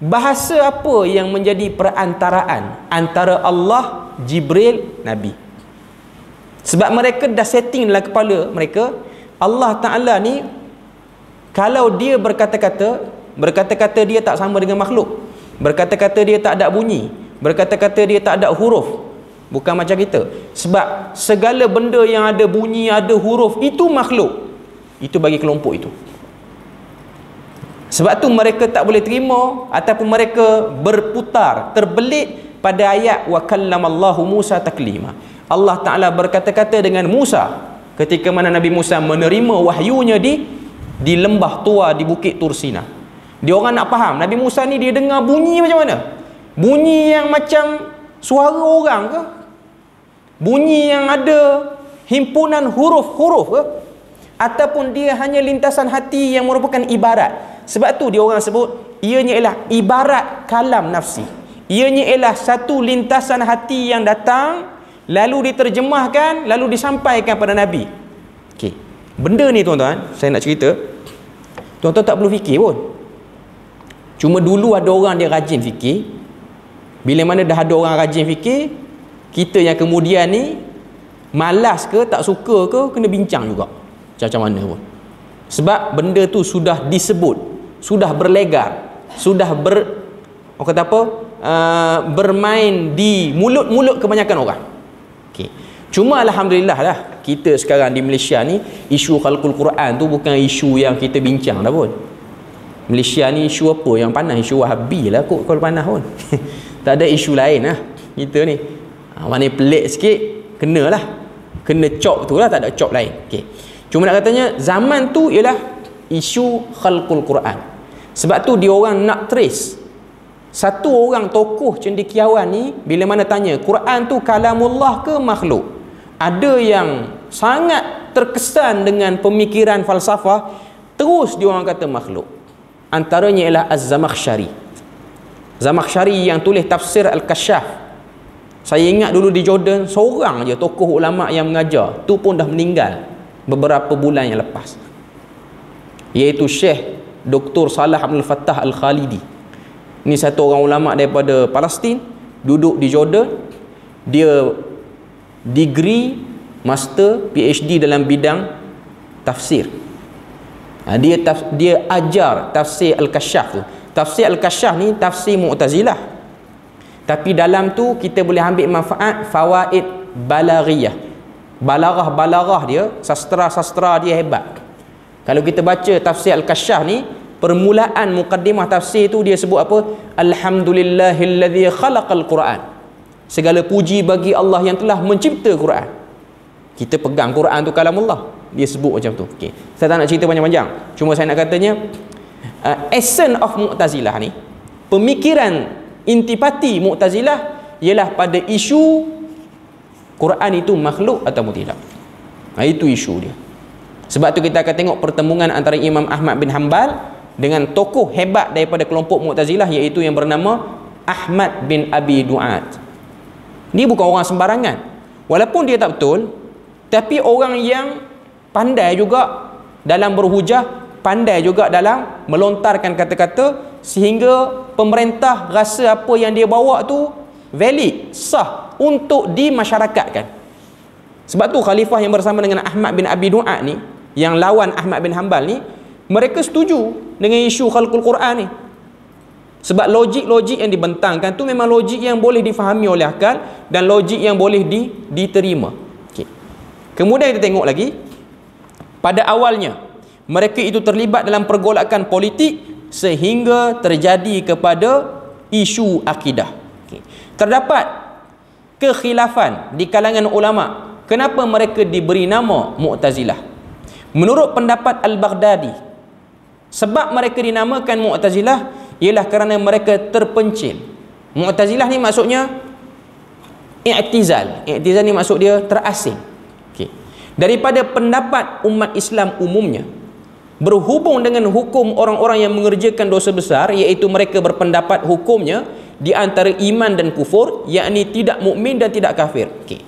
A: bahasa apa yang menjadi perantaraan antara Allah, Jibril, Nabi? Sebab mereka dah setting dalam kepala mereka, Allah Ta'ala ni kalau dia berkata-kata dia tak sama dengan makhluk, berkata-kata dia tak ada bunyi, berkata-kata dia tak ada huruf, Bukan macam kita. Sebab segala benda yang ada bunyi, ada huruf, itu makhluk. Itu bagi kelompok itu. Sebab tu mereka tak boleh terima ataupun mereka berputar, terbelit pada ayat wa kallamallahu Musa taklima. Allah Ta'ala berkata-kata dengan Musa ketika mana Nabi Musa menerima wahyunya di lembah tua di Bukit Tur Sina. Dia orang nak faham, Nabi Musa ni dia dengar bunyi macam mana? Bunyi yang macam suara orang ke? Bunyi yang ada himpunan huruf-huruf ke? Ataupun dia hanya lintasan hati yang merupakan ibarat? Sebab tu dia orang sebut ianya ialah ibarat kalam nafsi. Ianya ialah satu lintasan hati yang datang, lalu diterjemahkan, lalu disampaikan pada Nabi. Okey. Benda ni tuan-tuan, saya nak cerita. Tuan-tuan tak perlu fikir pun. Cuma dulu ada orang dia rajin fikir. Bila mana dah ada orang rajin fikir, kita yang kemudian ni malas ke, tak suka ke, kena bincang juga. Macam mana pun. Sebab benda tu sudah disebut, sudah berlegar, sudah orang kata apa? Bermain di mulut-mulut kebanyakan orang. Okay. Cuma alhamdulillah lah, kita sekarang di Malaysia ni isu khalqul Quran tu bukan isu yang kita bincang dah pun. Malaysia ni isu apa yang panas? Isu Wahabi lah kot kalau panas pun. Tak ada isu lain lah kita ni. Mana pelik sikit, kena lah, kena cop tu lah, tak ada cop lain. Okay. Cuma nak katanya zaman tu ialah isu khalqul Quran. Sebab tu dia orang nak trace satu orang tokoh cendekiawan ni, bila mana tanya Quran tu kalamullah ke makhluk, ada yang sangat terkesan dengan pemikiran falsafah, terus dia orang kata makhluk. Antaranya ialah Az-Zamakhsyari. Zamakhsyari yang tulis tafsir Al-Kashaf. Saya ingat dulu di Jordan seorang je tokoh ulama yang mengajar, tu pun dah meninggal beberapa bulan yang lepas, iaitu Syekh Dr. Salah Abdul Fattah Al-Khalidi. Ini satu orang ulama daripada Palestin, duduk di Jordan. Dia degree, master, PhD dalam bidang tafsir. Dia ajar tafsir Al-Kashaf tu. Tafsir Al-Kashaf ni tafsir Mu'tazilah, tapi dalam tu kita boleh ambil manfaat fawaid balaghiyah. Balarah dia, sastra dia hebat. Kalau kita baca tafsir Al-Kashaf ni, permulaan mukaddimah tafsir tu dia sebut apa? Alhamdulillahillazi khalaqal Quran. Segala puji bagi Allah yang telah mencipta Quran. Kita pegang Quran tu kalamullah, dia sebut macam tu. Okey. Saya tak nak cerita panjang-panjang. Cuma saya nak katanya essence of Mu'tazilah ni, pemikiran intipati Mu'tazilah ialah pada isu Quran itu makhluk atau tidak. Itu isu dia. Sebab tu kita akan tengok pertemuan antara Imam Ahmad bin Hanbal dengan tokoh hebat daripada kelompok Mu'tazilah, iaitu yang bernama Ahmad bin Abi Du'ad. Dia bukan orang sembarangan. Walaupun dia tak betul, tapi orang yang pandai juga dalam berhujah, pandai juga dalam melontarkan kata-kata sehingga pemerintah rasa apa yang dia bawa tu valid, sah untuk dimasyarakatkan. Sebab tu khalifah yang bersama dengan Ahmad bin Abi Du'ad ni, yang lawan Ahmad bin Hanbal ni, mereka setuju dengan isu khalqul Quran ni. Sebab logik-logik yang dibentangkan tu memang logik yang boleh difahami oleh akal dan logik yang boleh diterima. Okay. Kemudian kita tengok lagi, pada awalnya mereka itu terlibat dalam pergolakan politik sehingga terjadi kepada isu akidah. Okay. Terdapat kekhilafan di kalangan ulama kenapa mereka diberi nama Mu'tazilah. Menurut pendapat Al-Baghdadi, sebab mereka dinamakan Mu'tazilah ialah kerana mereka terpencil. Mu'tazilah ni maksudnya i'tizal. I'tizal ni maksud dia terasing. Okay. Daripada pendapat umat Islam umumnya, berhubung dengan hukum orang-orang yang mengerjakan dosa besar, iaitu mereka berpendapat hukumnya di antara iman dan kufur, yakni tidak mukmin dan tidak kafir. Okay.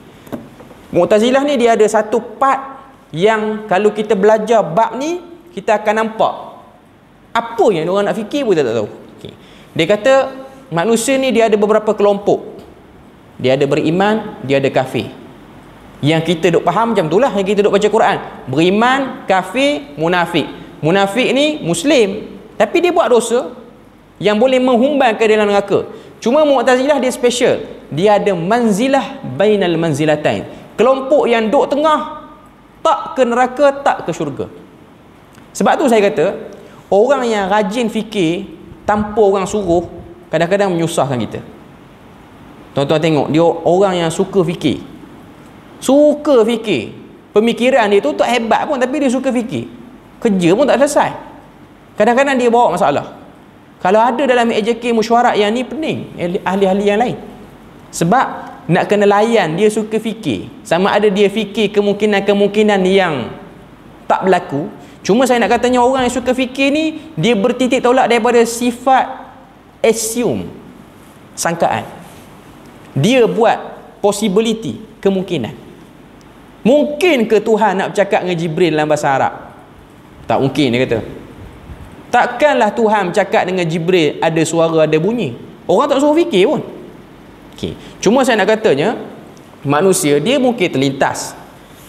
A: Mu'tazilah ni dia ada satu part yang kalau kita belajar bab ni, kita akan nampak apa yang orang nak fikir pun kita tak tahu. Okay. Dia kata manusia ni dia ada beberapa kelompok. Dia ada beriman, dia ada kafir. Yang kita duk faham macam itulah, yang kita duk baca Quran. Beriman, kafir, munafik. Munafik ni Muslim, tapi dia buat dosa yang boleh menghumban ke dalam neraka. Cuma Mu'tazilah dia special. dia ada manzilah bainal manzilatain. Kelompok yang duduk tengah, tak ke neraka, tak ke syurga. Sebab tu saya kata, orang yang rajin fikir tanpa orang suruh kadang-kadang menyusahkan kita. Tuan-tuan tengok, dia orang yang suka fikir. Suka fikir. Pemikiran dia tu tak hebat pun, tapi dia suka fikir. Kerja pun tak selesai. Kadang-kadang dia bawa masalah. Kalau ada dalam AJK mesyuarat yang ni, pening ahli-ahli yang lain. Sebab nak kena layan, dia suka fikir. Sama ada dia fikir kemungkinan-kemungkinan yang tak berlaku. Cuma saya nak katanya, orang yang suka fikir ni, dia bertitik tolak daripada sifat assume, sangkaan. Dia buat possibility, kemungkinan. Mungkin ke Tuhan nak bercakap dengan Jibril dalam bahasa Arab? Tak mungkin, dia kata. Takkanlah Tuhan bercakap dengan Jibril ada suara, ada bunyi. Orang tak suruh fikir pun. Okay. Cuma saya nak katanya, manusia dia mungkin terlintas,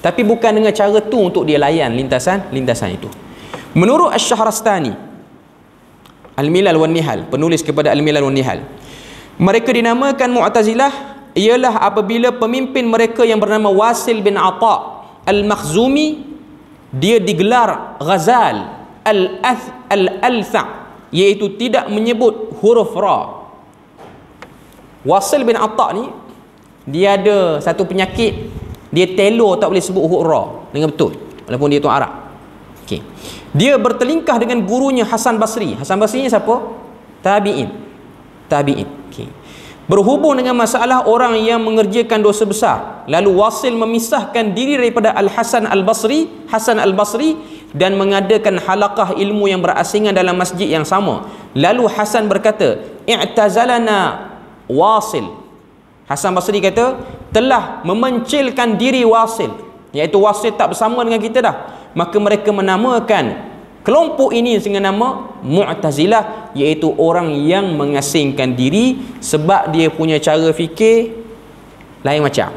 A: tapi bukan dengan cara tu untuk dia layan lintasan itu. Menurut Asy-Syahrastani, Al-Milal wan Nihal, penulis kepada Al-Milal wan Nihal, mereka dinamakan Mu'tazilah ialah apabila pemimpin mereka yang bernama Wasil bin Ata Al-Makhzumi, dia digelar Ghazal Al-Altha, iaitu tidak menyebut huruf ra. Wasil bin Ata ni, dia ada satu penyakit, dia telur tak boleh sebut huruf ra dengan betul, walaupun dia tuan Arab. Okay. Dia bertelingkah dengan gurunya Hasan Basri. Hasan Basri ni siapa? Tabi'in. Okay. Berhubung dengan masalah orang yang mengerjakan dosa besar, lalu Wasil memisahkan diri daripada Hasan Al-Basri dan mengadakan halaqah ilmu yang berasingan dalam masjid yang sama. Lalu Hasan berkata, i'tazalana Wasil. Hasan Basri kata, telah memencilkan diri Wasil, iaitu Wasil tak bersama dengan kita dah. Maka mereka menamakan kelompok ini dengan nama Mu'tazilah, iaitu orang yang mengasingkan diri sebab dia punya cara fikir lain macam.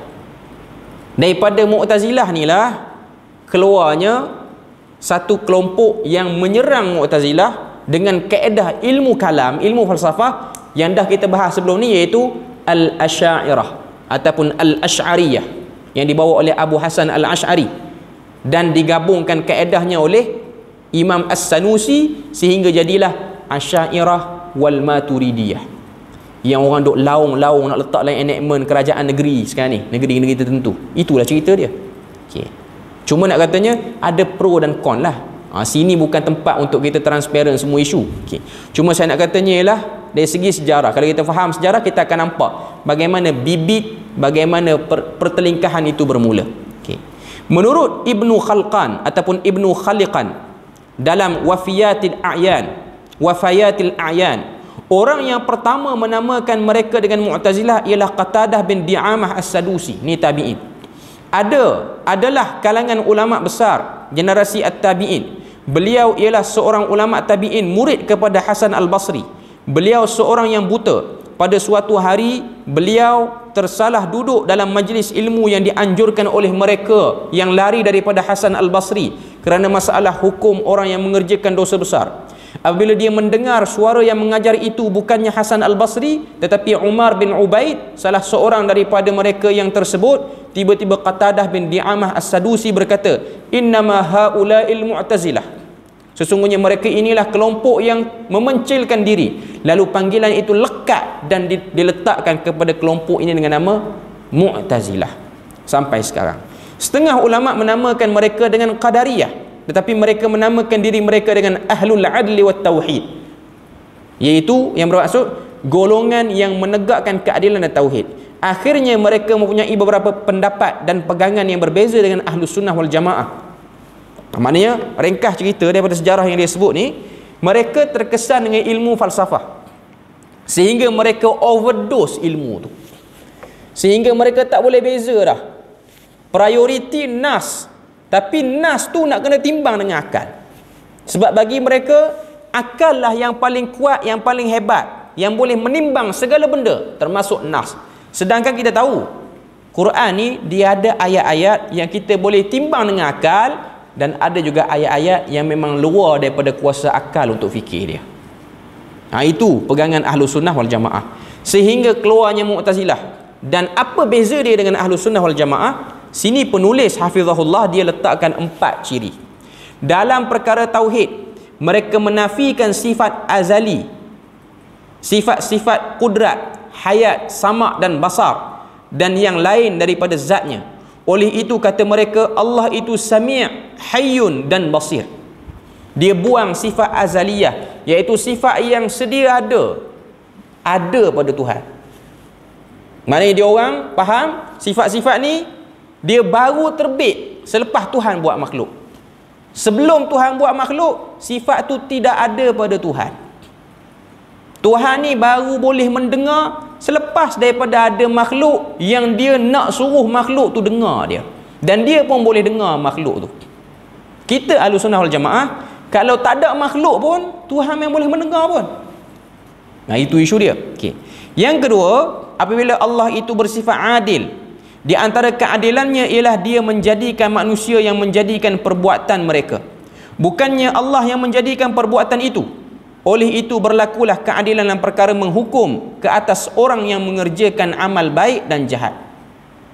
A: Daripada Mu'tazilah ni lah keluarnya satu kelompok yang menyerang Mu'tazilah dengan kaedah ilmu kalam, ilmu falsafah yang dah kita bahas sebelum ni, iaitu Al-Asy'ariyah ataupun Al-Asy'ariyah, yang dibawa oleh Abu Hasan Al-Asy'ari dan digabungkan kaedahnya oleh Imam As-Sanusi sehingga jadilah Asy'ariyah wal Maturidiyah, yang orang duk laung-laung nak letak lain enactment kerajaan negeri sekarang ni, negeri-negeri tertentu. Itulah cerita dia. Okay. Cuma nak katanya ada pro dan con lah. Sini bukan tempat untuk kita transparent semua isu. Okay. Cuma saya nak katanya ialah dari segi sejarah, kalau kita faham sejarah, kita akan nampak bagaimana bibit, bagaimana pertelingkahan itu bermula. Okay. Menurut Ibnu Khalqan ataupun Ibnu Khaliqan dalam Wafayatil A'yan, orang yang pertama menamakan mereka dengan Mu'tazilah ialah Qatadah bin Di'amah As-Sadusi. Ni tabi'in. Adalah kalangan ulama besar generasi At-Tabi'in. Beliau ialah seorang ulama tabi'in, murid kepada Hasan Al-Basri. Beliau seorang yang buta. Pada suatu hari beliau tersalah duduk dalam majlis ilmu yang dianjurkan oleh mereka yang lari daripada Hasan Al-Basri kerana masalah hukum orang yang mengerjakan dosa besar. Apabila dia mendengar suara yang mengajar itu bukannya Hasan Al-Basri tetapi Umar bin Ubaid, salah seorang daripada mereka yang tersebut, tiba-tiba Qatadah bin Di'amah As-Sadusi berkata, innama haula'il Mu'tazilah, sesungguhnya mereka inilah kelompok yang memencilkan diri. Lalu panggilan itu lekat dan diletakkan kepada kelompok ini dengan nama Mu'tazilah sampai sekarang. Setengah ulama menamakan mereka dengan Qadariyah, tetapi mereka menamakan diri mereka dengan Ahlul Adli wat Tauhid, iaitu yang bermaksud golongan yang menegakkan keadilan dan tauhid. Akhirnya mereka mempunyai beberapa pendapat dan pegangan yang berbeza dengan Ahlus Sunnah wal Jamaah. Maknanya, ringkas cerita daripada sejarah yang dia sebut ni, mereka terkesan dengan ilmu falsafah sehingga mereka overdose ilmu tu, sehingga mereka tak boleh beza dah. Prioriti nas, tapi nas tu nak kena timbang dengan akal. Sebab bagi mereka, akal lah yang paling kuat, yang paling hebat, yang boleh menimbang segala benda termasuk nas. Sedangkan kita tahu Quran ni dia ada ayat-ayat yang kita boleh timbang dengan akal, dan ada juga ayat-ayat yang memang luar daripada kuasa akal untuk fikir dia. Itu pegangan Ahlus Sunnah wal Jamaah. Sehingga keluarnya Mu'tazilah. Dan apa beza dia dengan Ahlus Sunnah wal Jamaah? Sini penulis hafizahullah dia letakkan 4 ciri. Dalam perkara tauhid, mereka menafikan sifat azali, sifat-sifat kudrat, hayat, sama' dan basar, dan yang lain daripada zatnya. Oleh itu kata mereka Allah itu sami', hayyun dan basir. Dia buang sifat azaliyah, iaitu sifat yang sedia ada pada Tuhan. Maknanya dia orang faham sifat-sifat ni dia baru terbit selepas Tuhan buat makhluk. Sebelum Tuhan buat makhluk, sifat tu tidak ada pada Tuhan. Tuhan ni baru boleh mendengar selepas daripada ada makhluk yang dia nak suruh makhluk tu dengar dia. Dan dia pun boleh dengar makhluk tu. Kita Ahlus Sunnah wal Jamaah, kalau tak ada makhluk pun Tuhan yang boleh mendengar pun. Nah, itu isu dia. Okey. Yang kedua, apabila Allah itu bersifat adil, di antara keadilannya ialah dia menjadikan manusia yang menjadikan perbuatan mereka, bukannya Allah yang menjadikan perbuatan itu. Oleh itu berlakulah keadilan dalam perkara menghukum ke atas orang yang mengerjakan amal baik dan jahat.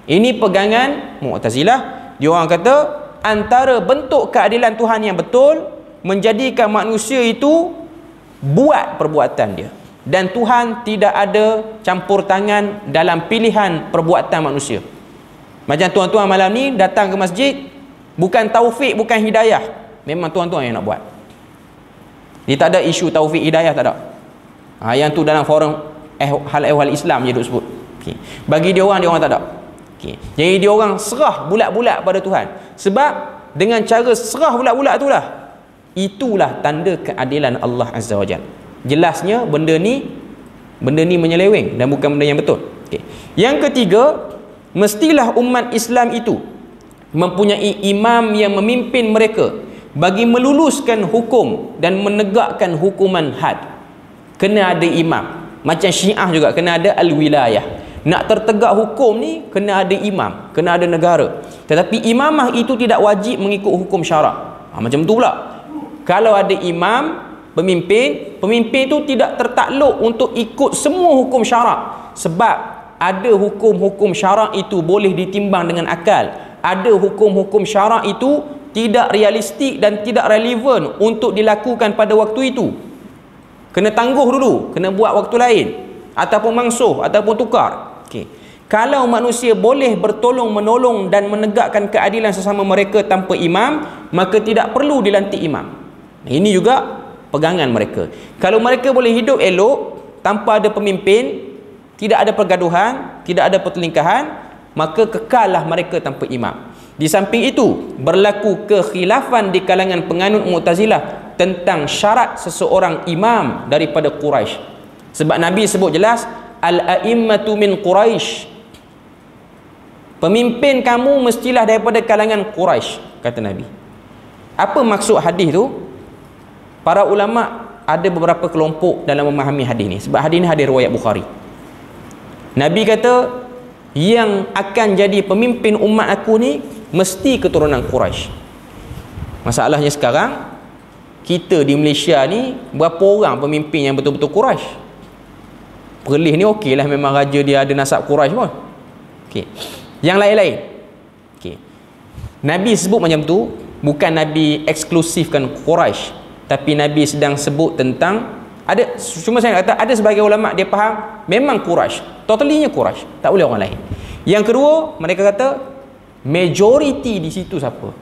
A: Ini pegangan Mu'tazilah. Dia orang kata antara bentuk keadilan Tuhan yang betul menjadikan manusia itu buat perbuatan dia, dan Tuhan tidak ada campur tangan dalam pilihan perbuatan manusia. Macam tuan-tuan malam ni datang ke masjid, bukan taufik, bukan hidayah, memang tuan-tuan yang nak buat. Dia tak ada isu taufik hidayah, tak ada. Yang tu dalam forum hal ehwal Islam je duk sebut. Okay. Bagi dia orang tak ada. Okay. Jadi dia orang serah bulat-bulat pada Tuhan. Sebab dengan cara serah bulat-bulat itulah tanda keadilan Allah Azza wa Jalla. Jelasnya benda ni menyeleweng dan bukan benda yang betul. Okay. Yang ketiga, mestilah umat Islam itu mempunyai imam yang memimpin mereka bagi meluluskan hukum dan menegakkan hukuman had. Kena ada imam. Macam Syiah juga kena ada al-wilayah. Nak tertegak hukum ni kena ada imam, kena ada negara. Tetapi imamah itu tidak wajib mengikut hukum syarak. Macam tu pula. Kalau ada imam, pemimpin itu tidak tertakluk untuk ikut semua hukum syarak. Sebab ada hukum-hukum syarak itu boleh ditimbang dengan akal. Ada hukum-hukum syarak itu tidak realistik dan tidak relevan untuk dilakukan pada waktu itu. Kena tangguh dulu, kena buat waktu lain, ataupun mangsuh, ataupun tukar. Okay. Kalau manusia boleh bertolong menolong dan menegakkan keadilan sesama mereka tanpa imam, maka tidak perlu dilantik imam. Ini juga pegangan mereka. Kalau mereka boleh hidup elok tanpa ada pemimpin, tidak ada pergaduhan, tidak ada pertelingkahan, maka kekallah mereka tanpa imam. Di samping itu, berlaku kekhilafan di kalangan penganut Mu'tazilah tentang syarat seseorang imam daripada Quraisy. Sebab Nabi sebut jelas, al-a'immatu min Quraisy. Pemimpin kamu mestilah daripada kalangan Quraisy, kata Nabi. Apa maksud hadis tu? Para ulama ada beberapa kelompok dalam memahami hadis ni. Sebab hadis ni hadis riwayat Bukhari. Nabi kata, yang akan jadi pemimpin umat aku ni mesti keturunan Quraisy. Masalahnya sekarang kita di Malaysia ni berapa orang pemimpin yang betul-betul Quraisy? Perlis ni okey lah, memang raja dia ada nasab Quraisy pun. Okey. Yang lain-lain. Okey. Nabi sebut macam tu, bukan Nabi eksklusifkan Quraisy, tapi Nabi sedang sebut tentang ada, cuma saya kata ada sebagai ulama dia faham memang Quraisy, totalinya Quraisy, tak boleh orang lain. Yang kedua, mereka kata majoriti di situ siapa?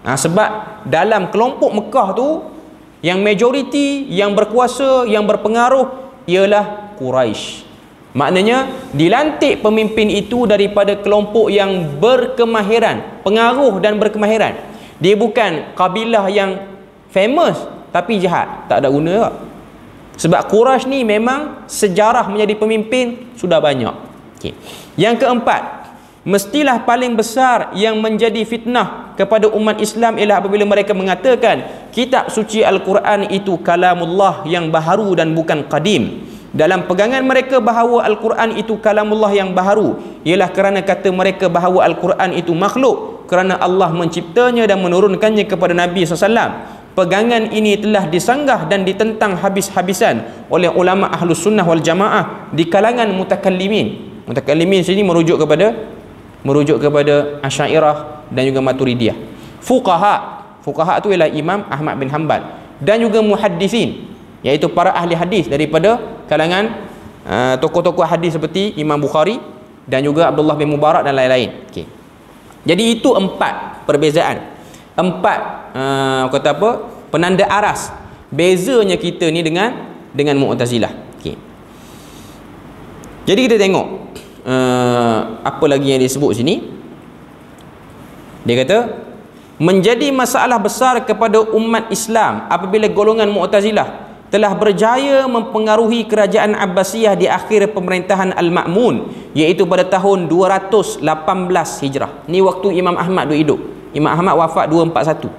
A: Sebab dalam kelompok Mekah tu yang majoriti, yang berkuasa, yang berpengaruh ialah Quraisy. Maknanya dilantik pemimpin itu daripada kelompok yang berkemahiran, pengaruh dan berkemahiran. Dia bukan kabilah yang famous tapi jahat, tak ada guna juga. Sebab Quraisy ni memang sejarah menjadi pemimpin sudah banyak. Okay. Yang keempat, mestilah paling besar yang menjadi fitnah kepada umat Islam ialah apabila mereka mengatakan kitab suci Al-Quran itu kalamullah yang baharu dan bukan qadim. Dalam pegangan mereka bahawa Al-Quran itu kalamullah yang baharu ialah kerana kata mereka bahawa Al-Quran itu makhluk kerana Allah menciptanya dan menurunkannya kepada Nabi SAW. Pegangan ini telah disanggah dan ditentang habis-habisan oleh ulama Ahlus Sunnah wal Jamaah di kalangan mutakallimin. Mutakallimin sini merujuk kepada Asy'ariyah dan juga Maturidiyah. Fuqaha tu ialah Imam Ahmad bin Hanbal dan juga muhaddisin, iaitu para ahli hadis daripada kalangan tokoh-tokoh hadis seperti Imam Bukhari dan juga Abdullah bin Mubarak dan lain-lain. Okey. Jadi itu 4 perbezaan. 4 penanda aras bezanya kita ni dengan Mu'tazilah. Okey. Jadi kita tengok apa lagi yang disebut sini. Dia kata menjadi masalah besar kepada umat Islam apabila golongan Mu'tazilah telah berjaya mempengaruhi kerajaan Abbasiyah di akhir pemerintahan Al-Ma'mun, iaitu pada tahun 218 Hijrah. Ni waktu Imam Ahmad hidup. Imam Ahmad wafat 241.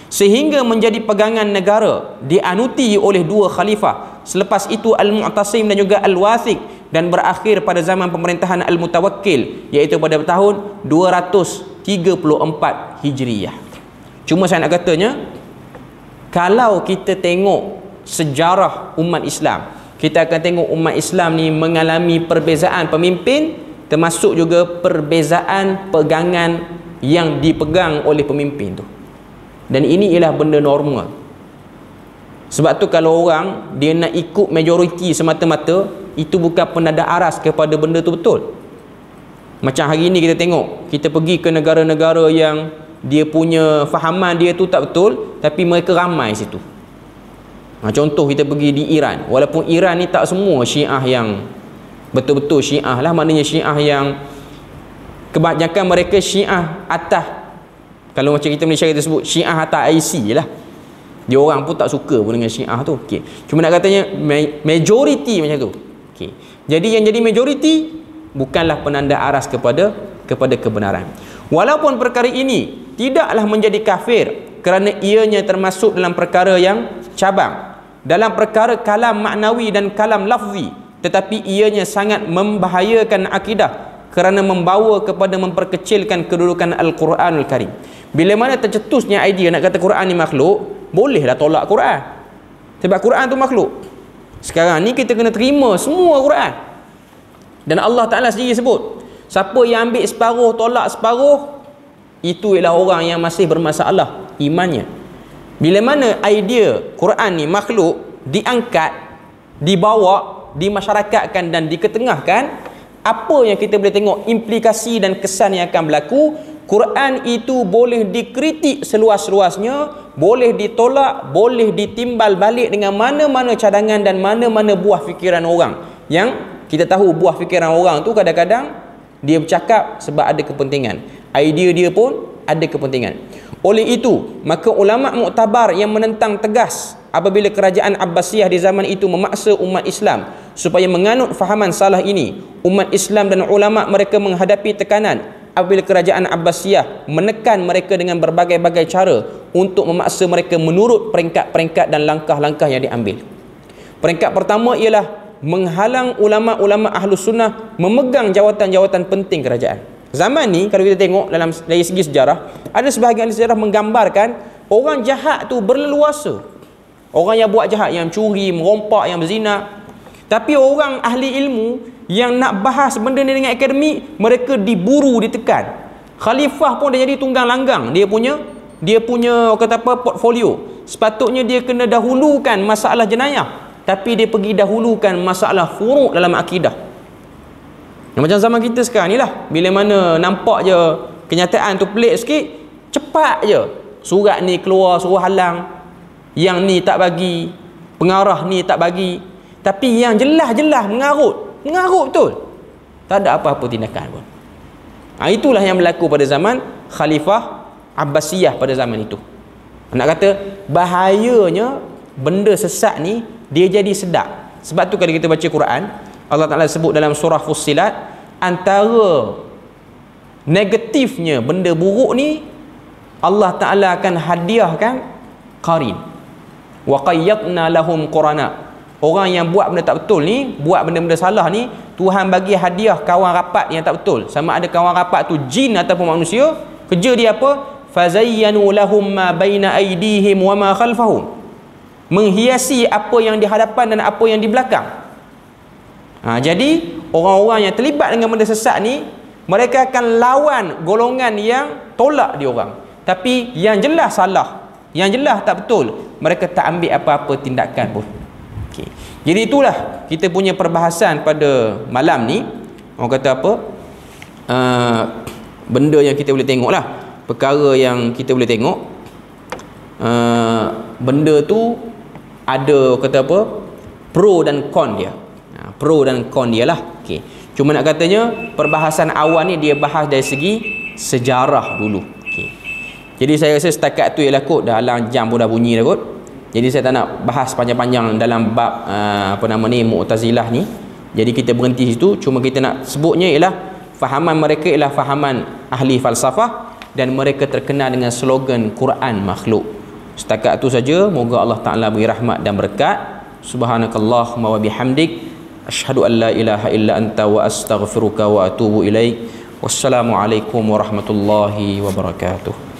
A: Sehingga menjadi pegangan negara dianuti oleh 2 khalifah. Selepas itu Al-Mu'tasim dan juga Al-Wathiq, dan berakhir pada zaman pemerintahan Al-Mutawakkil, iaitu pada tahun 234 Hijriyah. Cuma saya nak katanya, kalau kita tengok sejarah umat Islam, kita akan tengok umat Islam ni mengalami perbezaan pemimpin, termasuk juga perbezaan pegangan yang dipegang oleh pemimpin tu. Dan ini ialah benda normal. Sebab tu kalau orang dia nak ikut majoriti semata-mata, itu bukan penanda aras kepada benda tu betul. Macam hari ni kita tengok, kita pergi ke negara-negara yang dia punya fahaman dia tu tak betul, tapi mereka ramai situ. Contoh kita pergi di Iran. Walaupun Iran ni tak semua Syiah yang betul-betul Syiah lah, maknanya Syiah yang kebanyakan mereka Syiah atas, kalau macam kita Malaysia kita sebut Syiah atas IC lah. Dia orang pun tak suka pun dengan Syiah tu. Okay. Cuma nak katanya majoriti macam tu. Okay. Jadi yang jadi majoriti bukanlah penanda aras kepada kebenaran. Walaupun perkara ini tidaklah menjadi kafir kerana ianya termasuk dalam perkara yang cabang, dalam perkara kalam maknawi dan kalam lafzi, tetapi ianya sangat membahayakan akidah kerana membawa kepada memperkecilkan kedudukan Al-Quranul Karim. Bila mana tercetusnya idea nak kata Quran ni makhluk, bolehlah tolak Quran. Sebab Quran tu makhluk. Sekarang ni kita kena terima semua Quran. Dan Allah Ta'ala sendiri sebut, siapa yang ambil separuh, tolak separuh, itu ialah orang yang masih bermasalah imannya. Bila mana idea Quran ni makhluk diangkat, dibawa, dimasyarakatkan dan diketengahkan, apa yang kita boleh tengok implikasi dan kesan yang akan berlaku. Quran itu boleh dikritik seluas-luasnya, boleh ditolak, boleh ditimbal balik dengan mana-mana cadangan dan mana-mana buah fikiran orang. Yang kita tahu buah fikiran orang tu kadang-kadang dia bercakap sebab ada kepentingan, idea dia pun ada kepentingan. Oleh itu, maka ulama muktabar yang menentang tegas apabila kerajaan Abbasiyah di zaman itu memaksa umat Islam supaya menganut fahaman salah ini, umat Islam dan ulama mereka menghadapi tekanan apabila kerajaan Abbasiyah menekan mereka dengan berbagai-bagai cara untuk memaksa mereka menurut peringkat-peringkat dan langkah-langkah yang diambil. Peringkat pertama ialah menghalang ulama-ulama Ahlus Sunnah memegang jawatan-jawatan penting kerajaan. Zaman ni kalau kita tengok dari segi sejarah, ada sebahagian sejarah menggambarkan orang jahat tu berleluasa. Orang yang buat jahat, yang curi, merompak, yang berzina. Tapi orang ahli ilmu yang nak bahas benda ni dengan akademik, mereka diburu, ditekan. Khalifah pun dah jadi tunggang langgang dia punya portfolio. Sepatutnya dia kena dahulukan masalah jenayah, tapi dia pergi dahulukan masalah furuk dalam akidah. Macam zaman kita sekarang ni lah, bila mana nampak je kenyataan tu pelik sikit, cepat je surat ni keluar, suruh halang, yang ni tak bagi, pengarah ni tak bagi. Tapi yang jelas-jelas mengarut betul, tak ada apa-apa tindakan pun. Itulah yang berlaku pada zaman Khalifah Abbasiyah pada zaman itu. Nak kata bahayanya benda sesat ni dia jadi sedap. Sebab tu kalau kita baca Quran, Allah Ta'ala sebut dalam surah Fussilat, antara negatifnya benda buruk ni, Allah Ta'ala akan hadiahkan qarin. Wa qayyadna lahum qurana. Orang yang buat benda tak betul ni, buat benda-benda salah ni, Tuhan bagi hadiah kawan rapat yang tak betul. Sama ada kawan rapat tu jin ataupun manusia. Kerja dia apa? Fazayyanu lahum ma baina aydihim wa ma khalfahum. Menghiasi apa yang di hadapan dan apa yang di belakang. Jadi orang-orang yang terlibat dengan benda sesat ni, mereka akan lawan golongan yang tolak dia orang. Tapi yang jelas salah, yang jelas tak betul, mereka tak ambil apa-apa tindakan pun. Okay. Jadi itulah kita punya perbahasan pada malam ni. Orang kata apa? Benda yang kita boleh tengok lah, perkara yang kita boleh tengok, benda tu ada kata apa, pro dan con dia, pro dan con dia lah. Okay. Cuma nak katanya perbahasan awal ni dia bahas dari segi sejarah dulu. Okay. Jadi saya rasa setakat tu ialah kot, dah halang jam pun dah bunyi dah kot. Jadi saya tak nak bahas panjang-panjang dalam bab apa nama ni, Mu'tazilah ni. Jadi kita berhenti situ. Cuma kita nak sebutnya ialah fahaman mereka ialah fahaman ahli falsafah, dan mereka terkenal dengan slogan Quran makhluk. Setakat tu saja. Moga Allah Ta'ala beri rahmat dan berkat. Subhanakallahumma wa bihamdik, asyhadu an la ilaha illa anta wa astaghfiruka wa atubu ilaik. Wassalamualaikum warahmatullahi wabarakatuh.